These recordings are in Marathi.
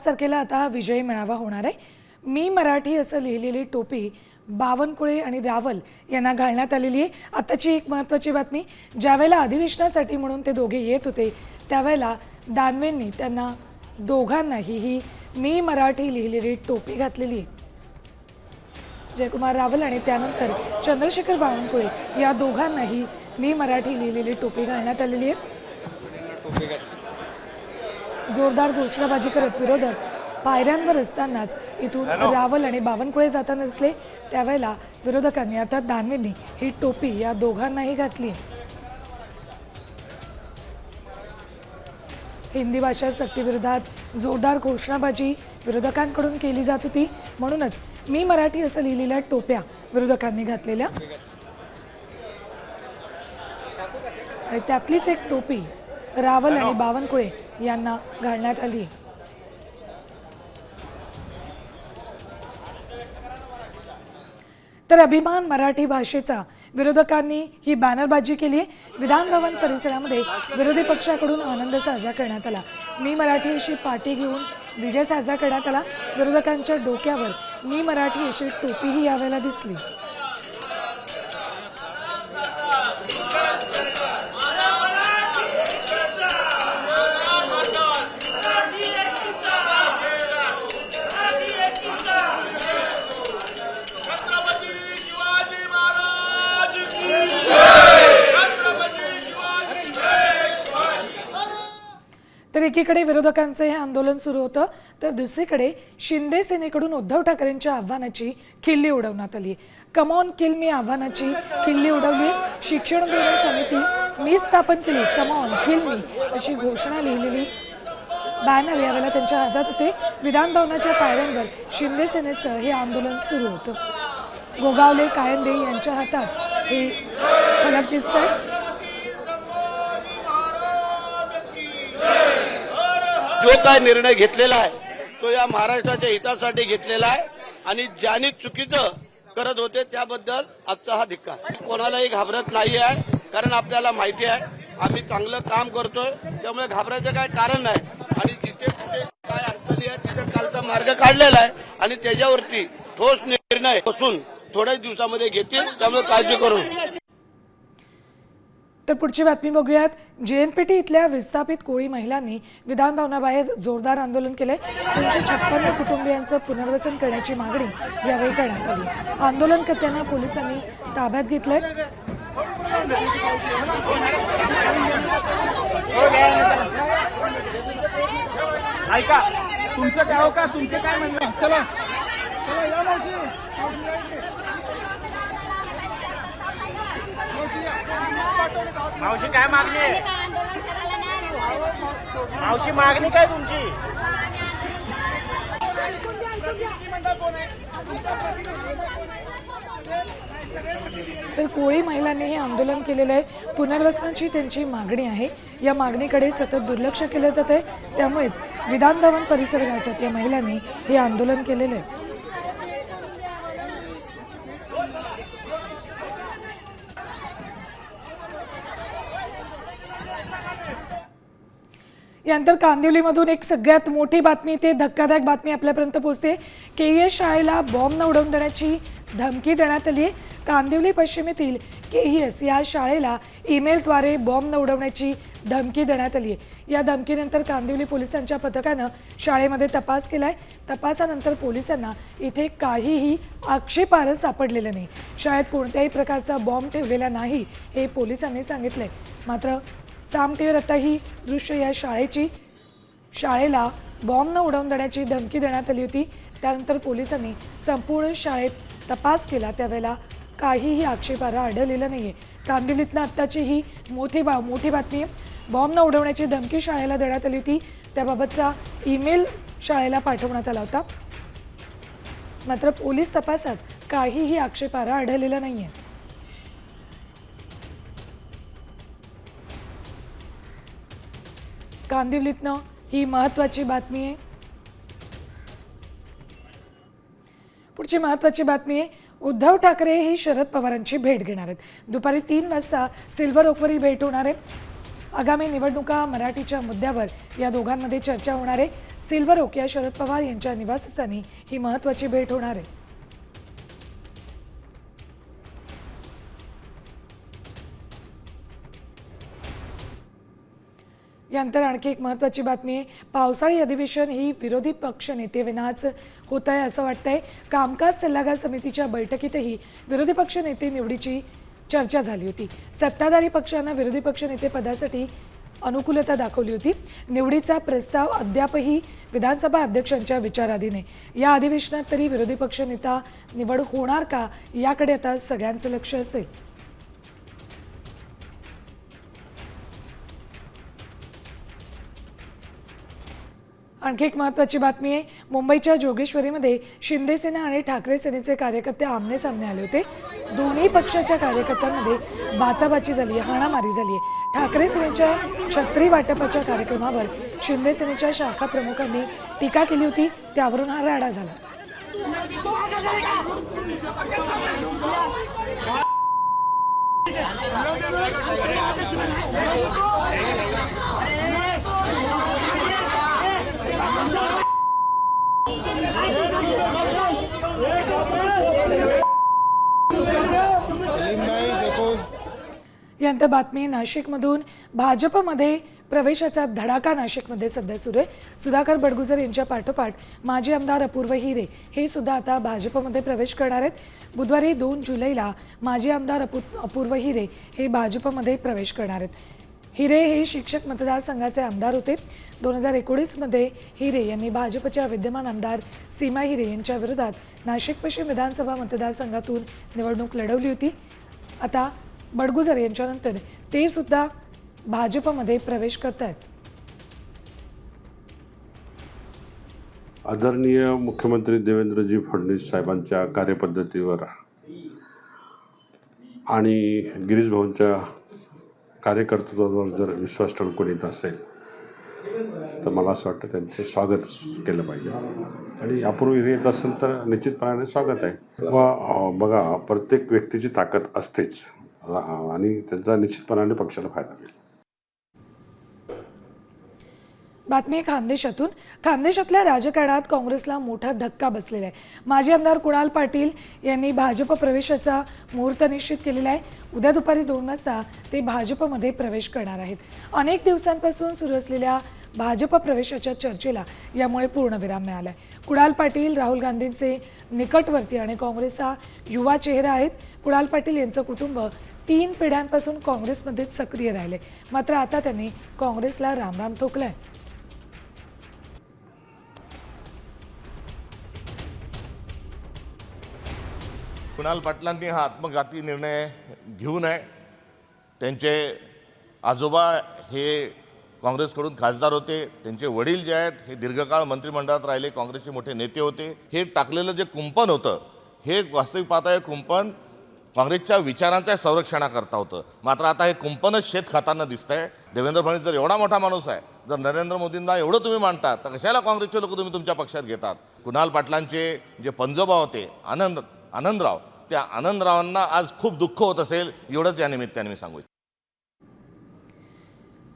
5 तारखेला आता हा विजयी मेळावा होणार आहे। मी मराठी असं लिहिलेली टोपी बावनकुळे आणि रावल यांना घालण्यात आलेली आहे। आताची एक महत्त्वाची बातमी, ज्यावेळेला अधिवेशनासाठी म्हणून ते दोघे येत होते त्यावेळेला दानवेंनी त्यांना दोघांनाही ही मी मराठी लिहिलेली टोपी घातलेली आहे। जयकुमार रावल आणि त्यानंतर चंद्रशेखर बावनकुळे या दोघांनाही मी मराठी लिहिलेली टोपी घालण्यात आलेली आहे। जोरदार घोषणाबाजी करत विरोधक पायऱ्यांवर असतानाच इथून रावल आणि बावनकुळे जाताना दिसले। त्यावेळेला विरोधकांनी अर्थात दानवेंनी ही टोपी या दोघांनाही घातली। हिंदी भाषा सक्तीविरोधात जोरदार घोषणाबाजी विरोधकांकडून केली जात होती, म्हणूनच मी मराठी असं लिहिलेल्या टोप्या विरोधकांनी घातलेल्या आणि त्यातलीच एक टोपी रावल आणि बावनकुळे यांना घालण्यात आली। तर अभिमान मराठी भाषेचा विरोधकांनी ही बॅनरबाजी केली आहे। विधान भवन परिसरामध्ये विरोधी पक्षाकडून आनंद साजरा करण्यात आला। मी मराठी अशी पाटी घेऊन विजय साजरा करण्यात आला। विरोधकांच्या डोक्यावर मी मराठी अशी टोपीही यावेळेला दिसली। तर एकीकडे विरोधकांचे हे आंदोलन सुरू होतं, तर दुसरीकडे शिंदे सेनेकडून उद्धव ठाकरेंच्या आव्हानाची खिल्ली उडवण्यात आली। कम ऑन किल मी आव्हानाची खिल्ली उडवली। शिक्षण धोरण समिती मी स्थापन केली, कम ऑन किल मी अशी घोषणा लिहिलेली बॅनर यावेळेला त्यांच्या हातात होते। विधान भवनाच्या पायऱ्यांवर शिंदे सेनेचं हे आंदोलन सुरू होतं। गोगावले कायंदे यांच्या हातात हे फलक दिसतात। जो काय निर्णय घेतलेला आहे तो या महाराष्ट्राच्या हितासाठी घेतलेला आहे आणि ज्यांनी चुकीचं करत होते त्याबद्दल आजचा हा धिक्कार। कोणालाही घाबरत नाही आहे, कारण आपल्याला माहिती आहे आम्ही चांगलं काम करतोय, त्यामुळे घाबरायचं काय कारण नाही। आणि जिथे कुठे काय अडचणी आहे तिथे कालचा मार्ग काढलेला आहे आणि त्याच्यावरती ठोस निर्णय बसून थोड्याच दिवसामध्ये घेतील, त्यामुळे काळजी करू। तर पुढची बातमी बघूयात। जेएनपीटी इथल्या विस्थापित कोळी महिलांनी विधान भवनाबाहेर जोरदार आंदोलन केले। 356 कुटुंबियांचं पुनर्वसन करण्याची मागणी यावेळी करण्यात आली। आंदोलनकर्त्यांना पोलिसांनी ताब्यात घेतले। ऐका, तुमचं काय हो का, तुमचं काय म्हणणं? चला मावशी, काय मागणी आहे? मावशी, मागणी काय तुमची? तर कोळी महिलांनी हे आंदोलन केलेलं आहे। पुनर्वसनाची त्यांची मागणी आहे। या मागणीकडे सतत दुर्लक्ष केलं जाते, त्यामुळेच विधान भवन परिसर गाठत या महिलांनी हे आंदोलन केलेलं आहे। यानंतर कांदिवलीमधून एक सगळ्यात मोठी बातमी, ते धक्कादायक बातमी आपल्यापर्यंत पोहोचते। केईएस शाळेला बॉम्ब न उडवून देण्याची धमकी देण्यात आली आहे। कांदिवली पश्चिमेतील केईएस या शाळेला ईमेलद्वारे बॉम्ब न उडवण्याची धमकी देण्यात आली आहे। या धमकीनंतर कांदिवली पोलिसांच्या पथकानं शाळेमध्ये तपास केलाय। तपासानंतर पोलिसांना इथे काहीही आक्षेपार्ह सापडलेलं नाही। शाळेत कोणत्याही प्रकारचा बॉम्ब ठेवलेला नाही हे पोलिसांनी सांगितलंय। मात्र साम टीव्हीवर आता ही दृश्य या शाळेला बॉम्ब न उडवून देण्याची धमकी देण्यात आली होती। त्यानंतर पोलिसांनी संपूर्ण शाळेत तपास केला, त्यावेळेला काहीही आक्षेपार्ह आढळलेलं नाहीये। कांदिवलीतनं आत्ताची ही मोठी बातमी आहे। बॉम्ब न उडवण्याची धमकी शाळेला देण्यात आली होती, त्याबाबतचा ईमेल शाळेला पाठवण्यात आला होता। मात्र पोलीस तपासात काहीही आक्षेपार्ह आढळलेलं नाहीये। कांदिवलीतनं ही महत्त्वाची बातमी आहे। पुढची महत्त्वाची बातमी आहे, उद्धव ठाकरे ही शरद पवारांची भेट घेणार आहेत। दुपारी 3 वाजता सिल्वर ओकवर ही भेट होणार आहे। आगामी निवडणुका मराठीच्या मुद्द्यावर या दोघांमध्ये चर्चा होणार आहे। सिल्वर ओक या शरद पवार यांच्या निवासस्थानी ही महत्त्वाची भेट होणार आहे. यानंतर आणखी एक महत्त्वाची बातमी आहे. पावसाळी अधिवेशन ही विरोधी पक्ष नेते विनाच होत आहे असं वाटतंय. कामकाज सल्लागार समितीच्या बैठकीतही विरोधी पक्ष नेते निवडीची चर्चा झाली होती. सत्ताधारी पक्षानं विरोधी पक्ष नेते पदासाठी अनुकूलता दाखवली होती. निवडीचा प्रस्ताव अद्यापही विधानसभा अध्यक्षांच्या विचाराधीन आहे. या अधिवेशनात तरी विरोधी पक्ष नेता निवड होणार का याकडे आता सगळ्यांचं लक्ष असेल. आणखी एक महत्त्वाची बातमी आहे. मुंबईच्या जोगेश्वरीमध्ये शिंदे सेना आणि ठाकरे सेनेचे कार्यकर्ते आमने सामने आले होते. दोन्ही पक्षाच्या कार्यकर्त्यांमध्ये बाचाबाची झाली आहे, हाणामारी झाली आहे. ठाकरे सेनेच्या छत्री वाटपाच्या कार्यक्रमावर शिंदे सेनेच्या शाखा प्रमुखांनी टीका केली होती. त्यावरून हा राडा झाला. यानंतर बातमी नाशिकमधून भाजपमध्ये प्रवेशाचा धडाका नाशिकमध्ये सध्या सुरू आहे. सुधाकर बडगुजर यांच्या पाठोपाठ माजी आमदार अपूर्व हिरे हे सुद्धा आता भाजपमध्ये प्रवेश करणार आहेत. बुधवारी 2 जुलैला माजी आमदार अपूर्व हिरे हे भाजपमध्ये प्रवेश करणार आहेत. हिरे हे शिक्षक मतदारसंघाचे आमदार होते. 2019मध्ये हिरे यांनी भाजपच्या विद्यमान आमदार सीमा हिरे यांच्या विरोधात नाशिक पश्चिम विधानसभा मतदारसंघातून निवडणूक लढवली होती. आता बडगुजर यांच्यानंतर ते सुद्धा भाजपमध्ये प्रवेश करत आहेत. आदरणीय मुख्यमंत्री देवेंद्रजी फडणवीस साहेबांच्या कार्यपद्धतीवर आणि गिरीश भाऊंच्या कार्यकर्तृत्वावर जर विश्वास ठेवून येत असेल तर मला असं वाटतं त्यांचे स्वागत केलं पाहिजे. आणि अपूर्व येत असेल तर निश्चितपणाने स्वागत आहे. बघा, प्रत्येक व्यक्तीची ताकद असतेच आणि त्यांचा निश्चितपणाने पक्षाला फायदा होईल. बातमी खानदेशातून. खानदेशातल्या राजकारणात काँग्रेसला मोठा धक्का बसलेला आहे. माजी आमदार कुणाल पाटील यांनी भाजप प्रवेशाचा मुहूर्त निश्चित केलेला आहे. उद्या दुपारी 2 वाजता ते भाजपमध्ये प्रवेश करणार आहेत. अनेक दिवसांपासून सुरू असलेल्या भाजप प्रवेशाच्या चर्चेला यामुळे पूर्णविराम मिळाला आहे. कुणाल पाटील राहुल गांधींचे निकटवर्ती आणि काँग्रेसचा युवा चेहरा आहेत. कुणाल पाटील यांचं कुटुंब 3 पिढ्यांपासून काँग्रेसमध्ये सक्रिय राहिले. मात्र आता त्यांनी काँग्रेसला रामराम ठोकलाय. कुणाल पाटलांनी हा आत्मघाती निर्णय घेऊ नये. त्यांचे आजोबा हे काँग्रेसकडून खासदार होते. त्यांचे वडील जे आहेत हे दीर्घकाळ मंत्रिमंडळात राहिले, काँग्रेसचे मोठे नेते होते. हे टाकलेलं जे कुंपण होतं हे वास्तविक पाहता हे कुंपण काँग्रेसच्या विचारांच्या संरक्षणाकरता होतं. मात्र आता हे कुंपणच शेत खाताना दिसतंय. देवेंद्र फडणवीस जर एवढा मोठा माणूस आहे, जर नरेंद्र मोदींना एवढं तुम्ही मानतात, तर कशाला काँग्रेसचे लोक तुम्ही तुमच्या पक्षात घेतात. कुणाल पाटलांचे जे पंजोबा होते आनंदराव, त्या आनंदरावांना आज खूप दुःख होत असेल, एवढंच या निमित्ताने मी सांगू.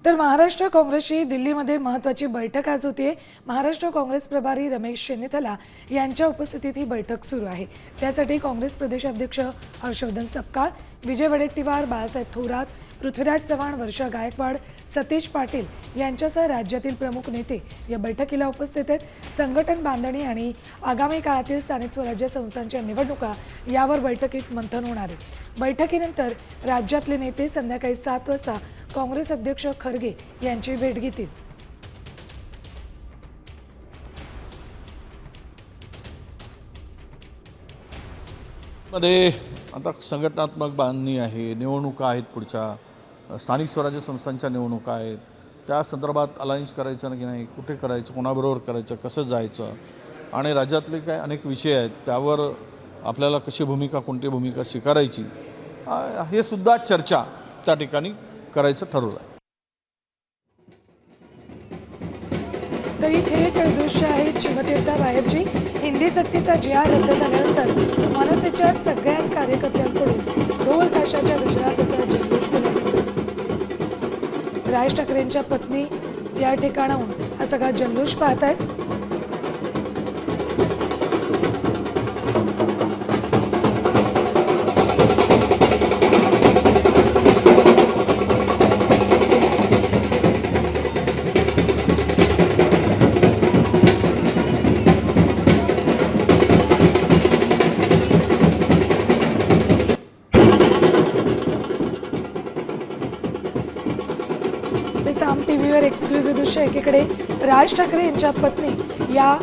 तर महाराष्ट्र काँग्रेसची दिल्लीमध्ये महत्त्वाची बैठक आज होती आहे. महाराष्ट्र काँग्रेस प्रभारी रमेश चेन्निथला यांच्या उपस्थितीत ही बैठक सुरू आहे. त्यासाठी काँग्रेस प्रदेशाध्यक्ष हर्षवर्धन सपकाळ, विजय वडेट्टीवार, बाळासाहेब थोरात, पृथ्वीराज चव्हाण, वर्षा गायकवाड, सतीश पाटील यांच्यासह राज्यातील प्रमुख नेते या बैठकीला उपस्थित आहेत. संघटन बांधणी आणि आगामी काळातील स्थानिक स्वराज्य संस्थांच्या निवडणुका यावर बैठकीत मंथन होणार आहे. बैठकीनंतर राज्यातले नेते संध्याकाळी 7 वाजता काँग्रेस अध्यक्ष खरगे यांची भेट घेतील. मध्ये आता संघटनात्मक बांधणी आहे, निवडणुका आहेत, पुढच्या स्थानिक स्वराज्य संस्थांच्या निवडणुका आहेत. त्या संदर्भात अलायन्स करायचं की नाही, कुठे करायचं, कोणाबरोबर करायचं, कसं जायचं आणि राज्यातले काय अनेक विषय आहेत त्यावर आपल्याला कशी भूमिका, कोणती भूमिका स्वीकारायची हे सुद्धा चर्चा त्या ठिकाणी करायचं ठरवलं आहे. तरी थेट दृश्य आहेत शिवतीर्थाबाहेरची. हिंदी सक्तीचा GR रद्द झाल्यानंतर मनसेच्या सगळ्याच कार्यकर्त्यांकडून ढोल ताशाच्या गजरातचा जल्लोष केला जातो. राज ठाकरेंच्या पत्नी या ठिकाणाहून हा सगळा जल्लोष पाहत आहेत. एकीकडे राज ठाकरे यांच्या पत्नी या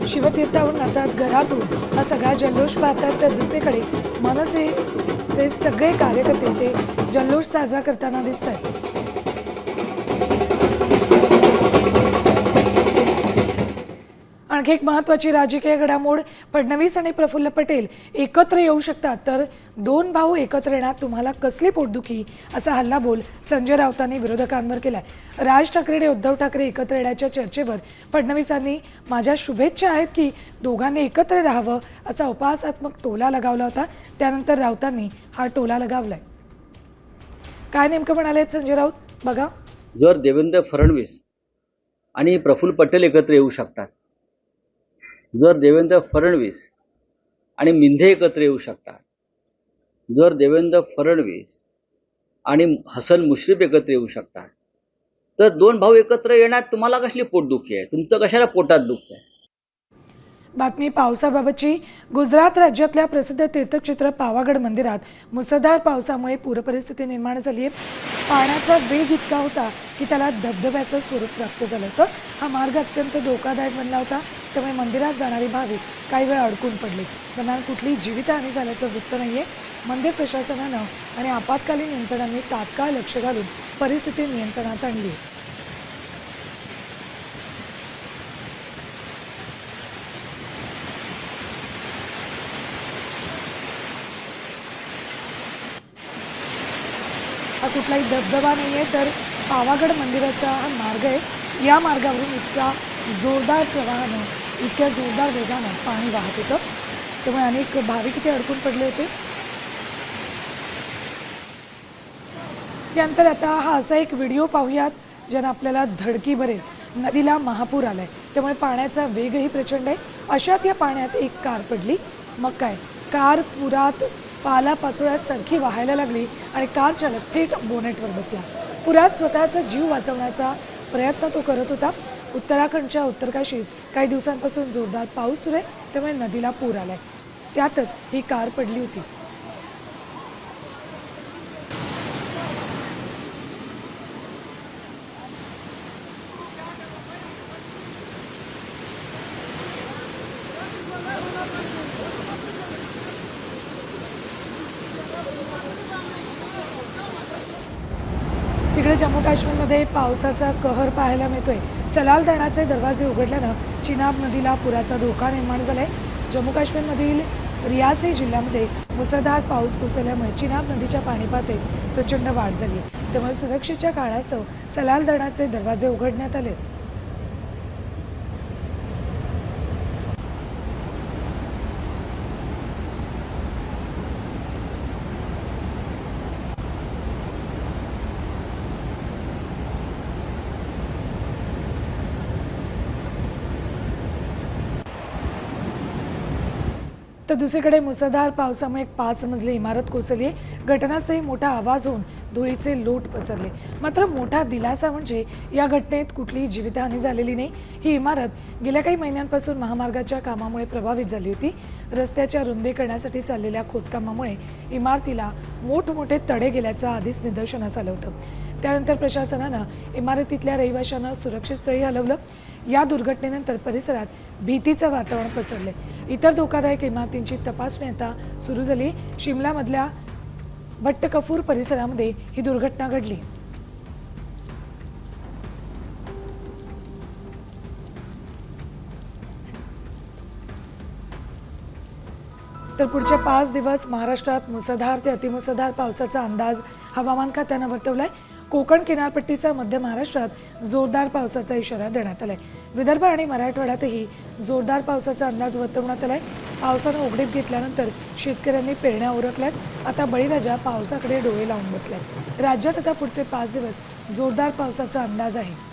शिवतीर्थावरून अर्थात घरातून हा सगळा जल्लोष पाहतात, तर दुसरीकडे मनसेचे सगळे कार्यकर्ते ते जल्लोष साजरा करताना दिसत आहेत. आणखी एक महत्त्वाची राजकीय घडामोड, फडणवीस आणि प्रफुल्ल पटेल एकत्र येऊ शकतात, तर दोन भाऊ एकत्र येण्यात तुम्हाला कसली पोटदुखी, असा हल्लाबोल संजय राऊतांनी विरोधकांवर केलाय. राज ठाकरे आणि उद्धव ठाकरे एकत्र येण्याच्या चर्चेवर फडणवीसांनी माझ्या शुभेच्छा आहेत की दोघांनी एकत्र राहावं असा उपहासात्मक टोला लगावला होता. त्यानंतर राऊतांनी हा टोला लगावलाय. काय नेमकं म्हणाले संजय राऊत बघा. जर देवेंद्र फडणवीस आणि प्रफुल्ल पटेल एकत्र येऊ शकतात, जर देवेंद्र फडणवीस आणि मिंधे एकत्र येऊ शकतात, जर देवेंद्र फडणवीस आणि हसन मुश्रीफ एकत्र येऊ शकतात, तर दोन भाऊ एकत्र येण्यात तुम्हाला कसली पोटदुखी आहे? तुमचं कशाला पोटात दुःख आहे? बातमी पावसाबाबतची. गुजरात राज्यातल्या प्रसिद्ध तीर्थक्षेत्र पावागड मंदिरात मुसळधार पावसामुळे पूरपरिस्थिती निर्माण झाली आहे. पाण्याचा वेग इतका होता की त्याला धबधब्याचं स्वरूप प्राप्त झालं होतं. हा मार्ग अत्यंत धोकादायक बनला होता, त्यामुळे मंदिरात जाणारी भाविक काही वेळ अडकून पडले. दरम्यान कुठलीही जीवितहानी झाल्याचं वृत्त नाहीये. मंदिर प्रशासनानं आणि आपत्कालीन यंत्रणांनी तात्काळ लक्ष घालून परिस्थिती नियंत्रणात आणली. हा कुठलाही धबधबा नाही आहे, तर पावागड मंदिराचा हा मार्ग आहे. या मार्गावरून इतक्या जोरदार प्रवाहानं, इतक्या जोरदार वेगानं पाणी वाहत होतं, त्यामुळे अनेक भाविक इथे अडकून पडले होते. त्यानंतर आता हा असा एक व्हिडिओ पाहूयात ज्यानं आपल्याला धडकी भरेल. नदीला महापूर आलाय, त्यामुळे पाण्याचा वेगही प्रचंड आहे. अशात या पाण्यात एक कार पडली. मग काय, कार पुरात पालापाचोळ्यासारखी वाहायला लागली आणि कार चालक थेट बोनेटवर बसला. पुरात स्वतःचा जीव वाचवण्याचा प्रयत्न तो करत होता. उत्तराखंडच्या उत्तरकाशीत काही दिवसांपासून जोरदार पाऊस सुरू आहे, त्यामुळे नदीला पूर आलाय. त्यातच ही कार पडली होती. तिकडे जम्मू काश्मीरमध्ये पावसाचा कहर पाहायला मिळतोय. सलाल धरणाचे दरवाजे उघडल्यानं चिनाब नदीला पुराचा धोका निर्माण झालाय. जम्मू काश्मीरमधील रियासी जिल्ह्यामध्ये मुसळधार पाऊस कोसळल्यामुळे चिनाब नदीच्या पाणी पातळीत प्रचंड वाढ झाली. त्यामुळे सुरक्षेच्या कारणास्तव सलाल धरणाचे दरवाजे उघडण्यात आले. तर दुसरीकडे मुसळधार पावसामुळे एक 5 मजली इमारत कोसळली आहे. घटनास्थळी मोठा आवाज होऊन धुळीचे लोट पसरले. मात्र मोठा दिलासा म्हणजे या घटनेत कुठलीही जीवितहानी झालेली नाही. ही इमारत गेल्या काही महिन्यांपासून महामार्गाच्या कामामुळे प्रभावित झाली होती. रस्त्याच्या रुंदीकरणासाठी चाललेल्या खोदकामामुळे इमारतीला मोठमोठे तडे गेल्याचं आधीच निदर्शनास आलं होतं. त्यानंतर प्रशासनानं इमारतीतल्या रहिवाशांना सुरक्षित स्थळी हलवलं. या दुर्घटनेनंतर परिसरात भीतीचं वातावरण पसरले. इतर धोकादायक इमारतींची तपासणी आता सुरू झाली. शिमलामधल्या भट्टकफूर परिसरामध्ये ही दुर्घटना घडली. तर पुढचे 5 दिवस महाराष्ट्रात मुसळधार ते अतिमुसळधार पावसाचा अंदाज हवामान खात्यानं वर्तवलाय. कोकण किनारपट्टीचा मध्य महाराष्ट्रात जोरदार पावसाचा इशारा देण्यात आलाय. विदर्भ आणि मराठवाड्यातही जोरदार पावसाचा अंदाज वर्तवण्यात आलाय. पावसानं उघडीप घेतल्यानंतर शेतकऱ्यांनी पेरण्या उरकल्यात. आता बळीराजा पावसाकडे डोळे लावून बसलाय. राज्यात आता पुढचे 5 दिवस जोरदार पावसाचा अंदाज आहे.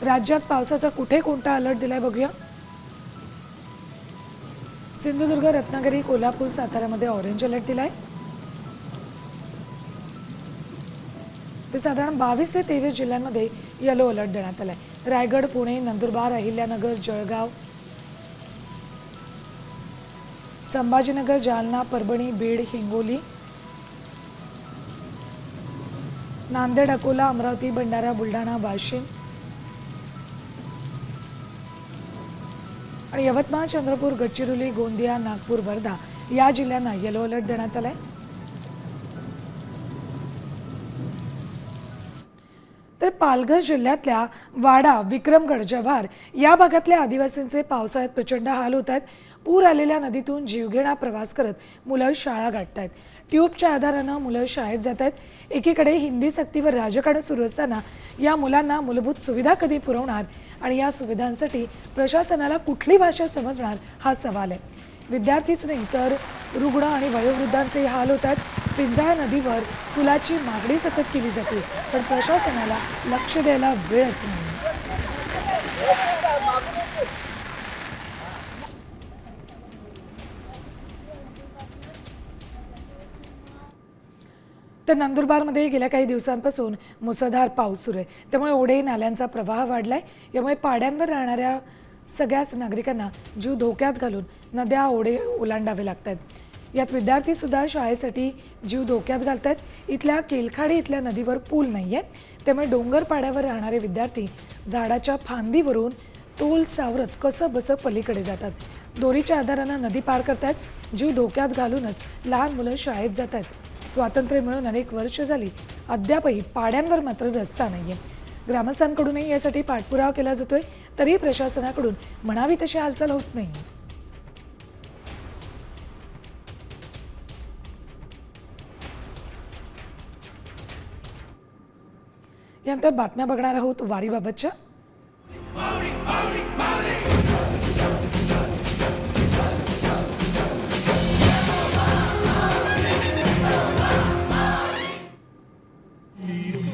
राज्यात पावसाचा कुठे कोणता अलर्ट दिलाय बघूया. सिंधुदुर्ग, रत्नागिरी, कोल्हापूर, सातारामध्ये ऑरेंज अलर्ट दिलाय. ते साधारण 22 ते 23 जिल्ह्यांमध्ये येलो अलर्ट देण्यात आलाय. रायगड, पुणे, नंदुरबार, अहिल्यानगर, जळगाव, संभाजीनगर, जालना, परभणी, बीड, हिंगोली, नांदेड, अकोला, अमरावती, भंडारा, बुलढाणा, वाशिम आणि यवतमाळ, चंद्रपूर, गडचिरोली, गोंदिया, नागपूर, वर्धा या जिल्ह्यांना येलो अलर्ट देण्यात आलाय. तर पालघर जिल्ह्यातल्या वाडा, विक्रमगड, जव्हार या भागातल्या आदिवासींचे पावसाळ्यात प्रचंड हाल होत आहेत. पूर आलेल्या नदीतून जीवघेणा प्रवास करत मुलं शाळा गाठत आहेत. ट्यूबच्या आधारानं मुलं शाळेत जात आहेत. एकीकडे हिंदी सक्तीवर राजकारण सुरू असताना या मुलांना मूलभूत सुविधा कधी पुरवणार आणि या सुविधांसाठी प्रशासनाला कुठली भाषा समजणार हा सवाल आहे. विद्यार्थीच नाही तर रुग्ण आणि वयोवृद्धांचे हाल होत आहेत. पिंजाळ नदीवर पुलाची मागणी सतत केली जाते, पण प्रशासनाला लक्ष द्यायला वेळच नाही. तर नंदुरबारमध्ये गेल्या काही दिवसांपासून मुसळधार पाऊस सुरू आहे. त्यामुळे ओढे, नाल्यांचा प्रवाह वाढलाय. यामुळे पाड्यांवर राहणाऱ्या सगळ्याच नागरिकांना जीव धोक्यात घालून नद्या, ओढे ओलांडावे लागत आहेत. यात विद्यार्थी सुद्धा शाळेसाठी जीव धोक्यात घालत आहेत. इथल्या केलखाडी इथल्या नदीवर पूल नाही आहे, त्यामुळे डोंगर पाड्यावर राहणारे विद्यार्थी झाडाच्या फांदीवरून तोल सावरत कसं बसं पलीकडे जातात. दोरीच्या आधारानं नदी पार करतात. जीव धोक्यात घालूनच लहान मुलं शाळेत जात आहेत. स्वातंत्र्य मिळून अनेक वर्ष झाली, अद्यापही पाड्यांवर मात्र रस्ता नाही आहे. ग्रामस्थांकडूनही यासाठी पाठपुरावा केला जातोय, तरी प्रशासनाकडून म्हणावी तशी हालचाल होत नाही. यानंतर बातम्या बघणार आहोत वारीबाबतच्या.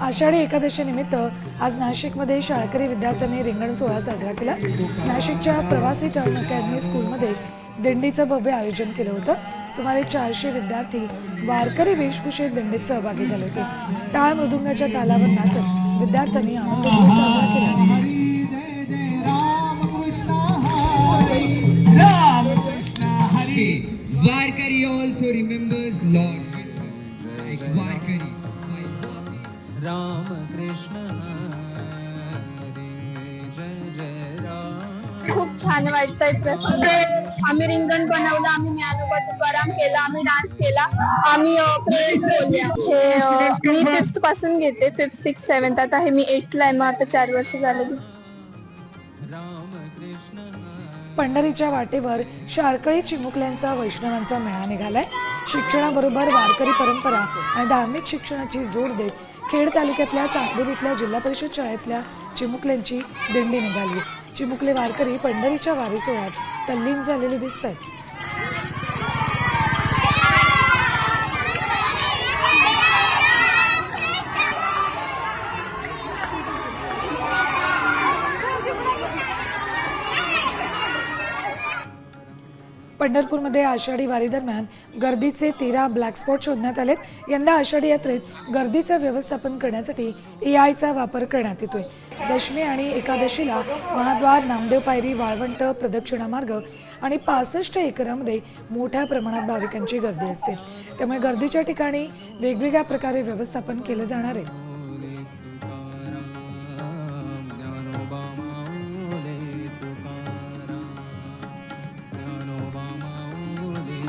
आषाढी एकादशीनिमित्त आज नाशिकमध्ये शाळकरी विद्यार्थ्यांनी रिंगण सोहळा साजरा केला. नाशिकच्या प्रवासी टर्न अकॅडमी स्कूलमध्ये दिंडीचं भव्य आयोजन केलं होतं. सुमारे 400 विद्यार्थी वारकरी वेशभूषेत दिंडीत सहभागी झाले होते. टाळ मृदुंगाच्या तालावर नाचत विद्यार्थ्यांनी आनंदोत्सव साजरा केला. वारकरी also remembers Lord. Like वारकरी. राम कृष्ण हरे जय जय राम. खूप छान वाटतंय प्रसंग. आम्ही रिंगण बनवलं, आम्ही ज्ञानोबा तुकाराम केला, आम्ही डान्स केला, आम्ही प्रेयर्स बोलल्या. हे मी 5th पासून घेते, 5th, 6th, 7th. आता हे मी 8th ला आहे, मग आता 4 वर्ष झालेली. पंढरीच्या वाटेवर शाळकरी चिमुकल्यांचा वैष्णवांचा मेळा निघालाय. शिक्षणाबरोबर वारकरी परंपरा आणि धार्मिक शिक्षणाची जोड देत खेड तालुक्यातल्या चांदोलीतल्या जिल्हा परिषद शाळेतल्या चिमुकल्यांची दिंडी निघाली. चिमुकले वारकरी पंढरीच्या वारी सोहळ्यात तल्लीन झालेले दिसतात. पंढरपूरमध्ये आषाढी वारी दरम्यान गर्दीचे 13 ब्लॅक स्पॉट शोधण्यात आलेत. यंदा आषाढी यात्रेत गर्दीचं व्यवस्थापन करण्यासाठी AIचा वापर करण्यात येतोय. दशमी आणि एकादशीला महाद्वार, नामदेव पायरी, वाळवंट, प्रदक्षिणा मार्ग आणि 65 एकरामध्ये मोठ्या प्रमाणात भाविकांची गर्दी असते. त्यामुळे गर्दीच्या ठिकाणी वेगवेगळ्या प्रकारे व्यवस्थापन केलं जाणार आहे.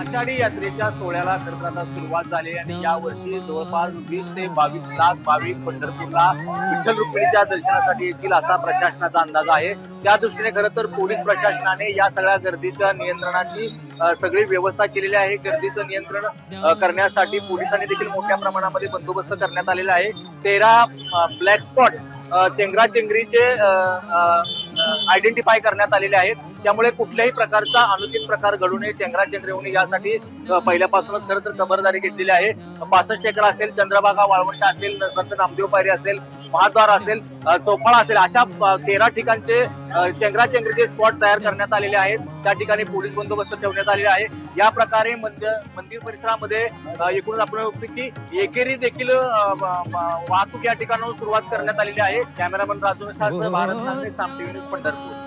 आषाढी यात्रेच्या सोहळ्याला खरं आता सुरुवात झाली आणि यावर्षी जवळपास 20 ते 22 लाख भाविक पंढरपूरला विठ्ठल रुक्मिणीच्या दर्शनासाठी येतील असा प्रशासनाचा अंदाज आहे. त्या दृष्टीने खरं तर पोलीस प्रशासनाने या सगळ्या गर्दीच्या नियंत्रणाची सगळी व्यवस्था केलेली आहे. गर्दीचं नियंत्रण करण्यासाठी पोलिसांनी देखील मोठ्या प्रमाणामध्ये बंदोबस्त करण्यात आलेला आहे. 13 ब्लॅक स्पॉट चेंगराचेंगरीचे आयडेंटिफाय करण्यात आलेले आहेत. त्यामुळे कुठल्याही प्रकारचा अनुचित प्रकार घडू नये, चेंगराचेंगरी होऊ नये यासाठी पहिल्यापासूनच खरं तर खबरदारी घेतलेली आहे. 65 एकर असेल, चंद्रभागा, वाळवंट असेल, संत नामदेव पायरी असेल, महाद्वार असेल, चौफाळा असेल, अशा 13 ठिकाणचे चेंगराचेंगरीचे स्पॉट तयार करण्यात आलेले आहेत. त्या ठिकाणी पोलीस बंदोबस्त ठेवण्यात आलेला आहे. या प्रकारे मंदिर परिसरामध्ये एकूणच आपण बघतो की एकेरी देखील वाहतूक या ठिकाणाहून सुरुवात करण्यात आलेली आहे. कॅमेरामन राजू भारत पंढरपूर.